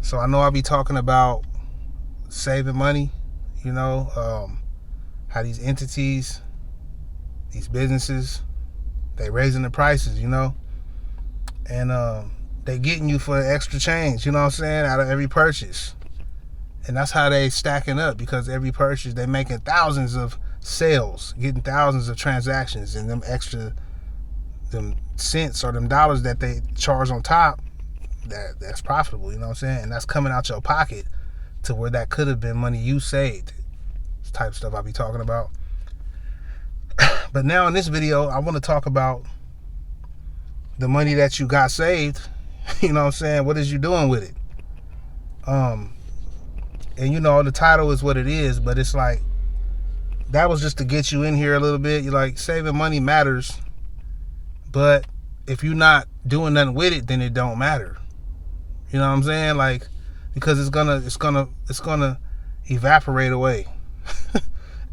So I know I'll be talking about saving money, how these entities, these businesses, they raising the prices, and they getting you for extra change, what I'm saying, out of every purchase. And that's how they stacking up, because every purchase they making thousands of sales, getting thousands of transactions, and them cents or them dollars that they charge on top, that's profitable, what I'm saying? And that's coming out your pocket to where that could have been money you saved. This type of stuff I'll be talking about. But now in this video, I want to talk about the money that you got saved. You know what I'm saying? What is you doing with it? And the title is what it is, but it's like, that was just to get you in here a little bit. You're like, saving money matters, but if you're not doing nothing with it, then it don't matter. You know what I'm saying? Like, because it's gonna evaporate away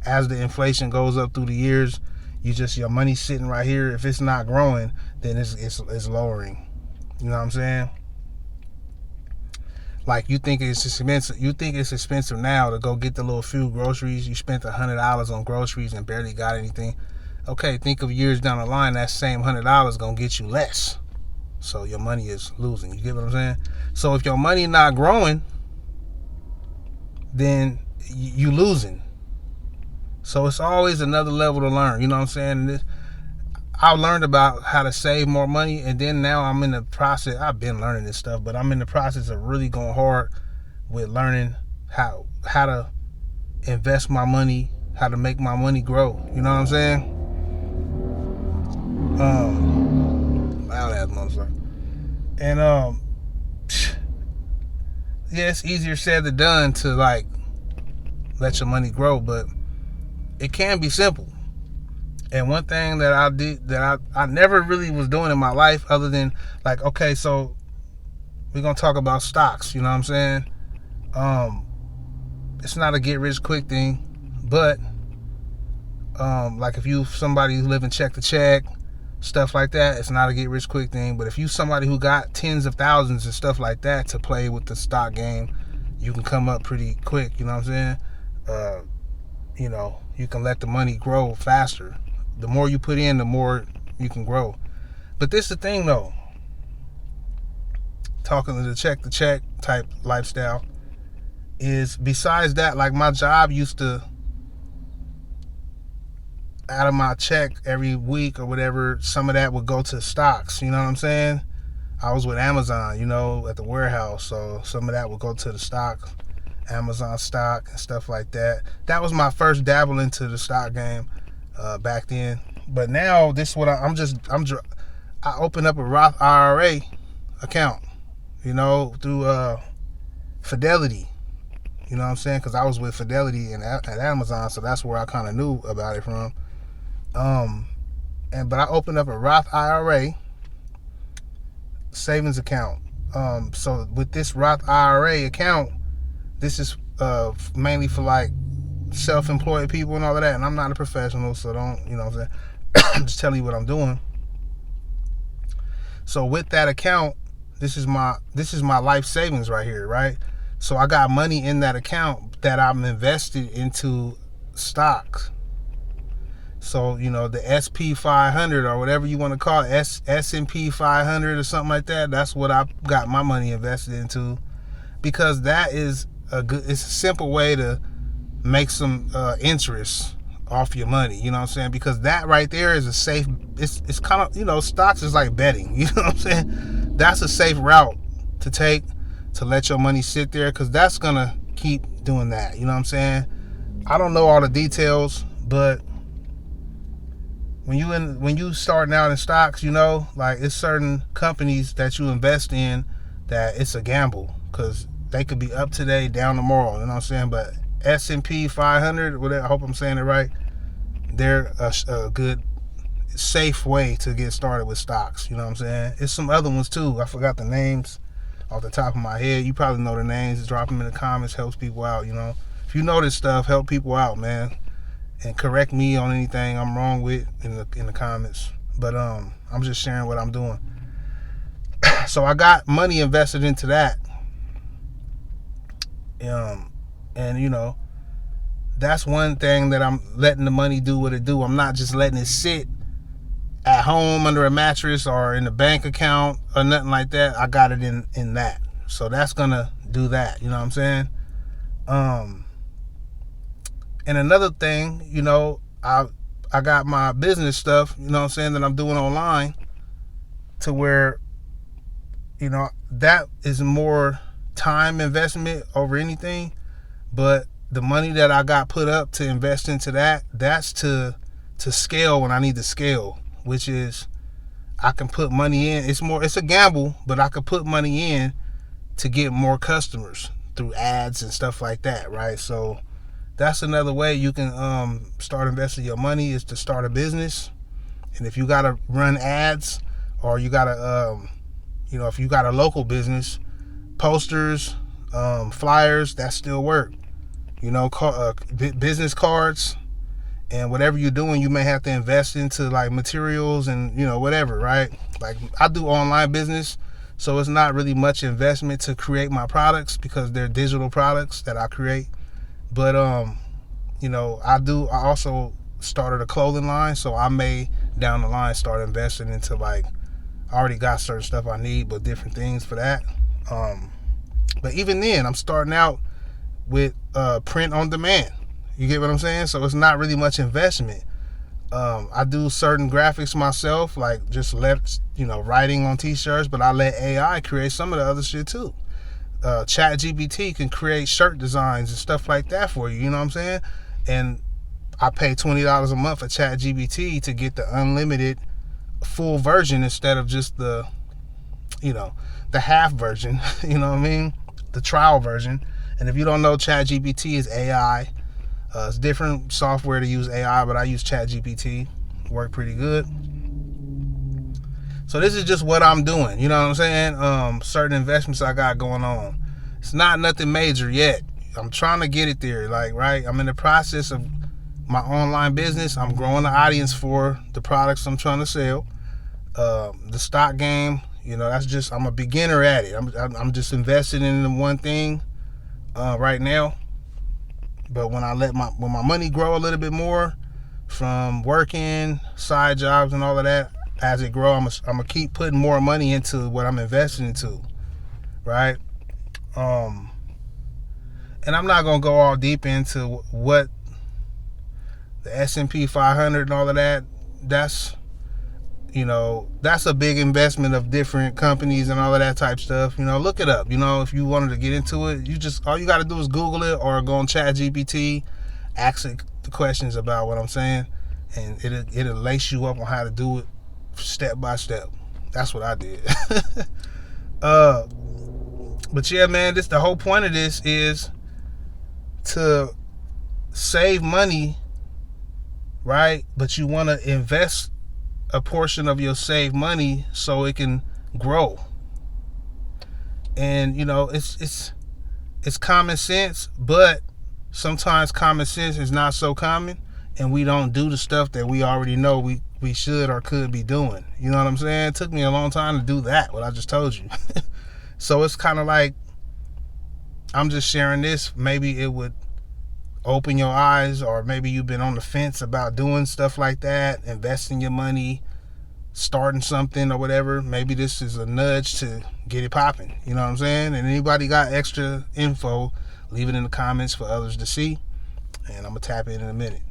as the inflation goes up through the years. Your money's sitting right here. If it's not growing, then it's lowering. You know what I'm saying? Like, you think it's expensive. You think it's expensive now to go get the little few groceries. You spent $100 on groceries and barely got anything. Okay, think of years down the line, that same $100 gonna get you less. So your money is losing. You get what I'm saying? So if your money not growing, then you losing. So it's always another level to learn. You know what I'm saying? I learned about how to save more money, and then now I'm in the process. I've been learning this stuff, but I'm in the process of really going hard with learning how to invest my money, how to make my money grow. You know what I'm saying? Loud ass motherfucker. And yeah, it's easier said than done to like let your money grow, but it can be simple. And one thing that I did that I never really was doing in my life, other than like, okay, so we're gonna talk about stocks. You know what I'm saying? It's not a get rich quick thing, but like if you somebody who living check to check, stuff like that, it's not a get rich quick thing. But if you somebody who got tens of thousands and stuff like that to play with the stock game, you can come up pretty quick. You know what I'm saying? You can let the money grow faster. The more you put in, the more you can grow. But this is the thing though. Talking to the check type lifestyle is, besides that, like my job used to, out of my check every week or whatever, some of that would go to stocks. You know what I'm saying? I was with Amazon, at the warehouse. So some of that would go to the stock, Amazon stock and stuff like that. That was my first dabble into the stock game back then. But now this is what I opened up a Roth IRA account, through Fidelity. You know what I'm saying? Because I was with Fidelity at Amazon, so that's where I kind of knew about it from. But I opened up a Roth IRA savings account. So with this Roth IRA account, this is mainly for like self-employed people and all of that. And I'm not a professional, so don't, what I'm saying? I'm just telling you what I'm doing. So with that account, this is my life savings right here, right? So I got money in that account that I'm invested into stocks. So, the SP 500 or whatever you want to call it, S&P 500 or something like that, that's what I got my money invested into, because that is it's a simple way to make some interest off your money. You know what I'm saying? Because that right there is a safe, it's kind of, stocks is like betting. You know what I'm saying? That's a safe route to take, to let your money sit there, because that's going to keep doing that. You know what I'm saying? I don't know all the details, but when you starting out in stocks, like it's certain companies that you invest in that it's a gamble, because they could be up today, down tomorrow. You know what I'm saying? But S&P 500, whatever, I hope I'm saying it right, they're a good, safe way to get started with stocks. You know what I'm saying? It's some other ones too. I forgot the names off the top of my head. You probably know the names. Drop them in the comments. Helps people out. If you know this stuff, help people out, man. And correct me on anything I'm wrong with in the comments. But I'm just sharing what I'm doing. So I got money invested into that. And that's one thing that I'm letting the money do what it do. I'm not just letting it sit at home under a mattress or in a bank account or nothing like that. I got it in that. So that's gonna do that. You know what I'm saying? And another thing, I got my business stuff, you know what I'm saying, that I'm doing online, to where, that is more time investment over anything. But the money that I got put up to invest into that's to scale when I need to scale, which is I can put money in. It's a gamble, but I could put money in to get more customers through ads and stuff like that, right? So that's another way you can start investing your money, is to start a business. And if you gotta run ads, or you gotta if you got a local business, posters, flyers, that still work. Business cards, and whatever you're doing, you may have to invest into like materials and whatever, right? Like, I do online business, so it's not really much investment to create my products, because they're digital products that I create. But I also started a clothing line, so I may down the line start investing into, like, I already got certain stuff I need, but different things for that. But even then, I'm starting out with print on demand. You get what I'm saying? So it's not really much investment. I do certain graphics myself, like just writing on t-shirts, but I let AI create some of the other shit too. ChatGPT can create shirt designs and stuff like that for you. You know what I'm saying? And I pay $20 a month for ChatGPT to get the unlimited full version, instead of just the half version. You know what I mean? The trial version. And if you don't know, ChatGPT is AI. It's different software to use AI, but I use ChatGPT. Work pretty good. So this is just what I'm doing. You know what I'm saying? Certain investments I got going on. It's not nothing major yet. I'm trying to get it there. Like, right? I'm in the process of my online business. I'm growing the audience for the products I'm trying to sell. The stock game, that's just, I'm a beginner at it. I'm just invested in the one thing right now. But when my money grow a little bit more from working, side jobs and all of that, as it grow, I'm gonna keep putting more money into what I'm investing into, right? And I'm not gonna go all deep into what the S&P 500 and all of that. That's a big investment of different companies and all of that type stuff. Look it up. If you wanted to get into it, all you got to do is Google it, or go on ChatGPT, ask it the questions about what I'm saying, and it'll lace you up on how to do it step by step. That's what I did. But yeah, man, the whole point of this is to save money, right? But you want to invest a portion of your saved money so it can grow. And it's common sense, but sometimes common sense is not so common, and we don't do the stuff that we already know we should or could be doing. You know what I'm saying? It took me a long time to do that, what I just told you. So it's kind of like, I'm just sharing this. Maybe it would open your eyes, or maybe you've been on the fence about doing stuff like that, investing your money, starting something or whatever. Maybe this is a nudge to get it popping. You know what I'm saying? And anybody got extra info, leave it in the comments for others to see, and I'm gonna tap in a minute.